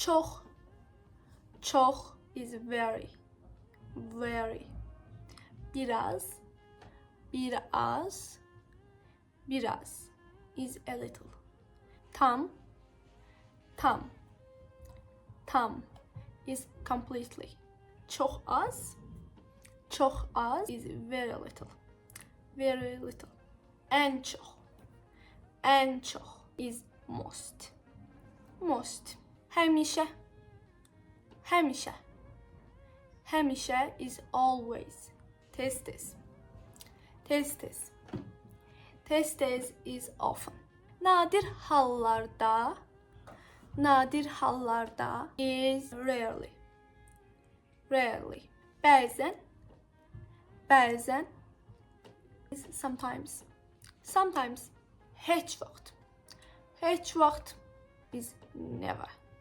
Çox. Çox is very. Very. Biraz. Biraz. Biraz is a little. Tam. Tam. Tam is completely. Çok az. Çok az is very little. Very little. En çok. En çok is most. Most. Həmişə. Həmişə. Həmişə is always. Tez-tez. Tez-tez. Tez-tez is often. Nadir hallarda. Nadir hallarda is rarely. Rarely. Bəzən. Bəzən is sometimes. Sometimes. Heç vaxt. Heç vaxt is never.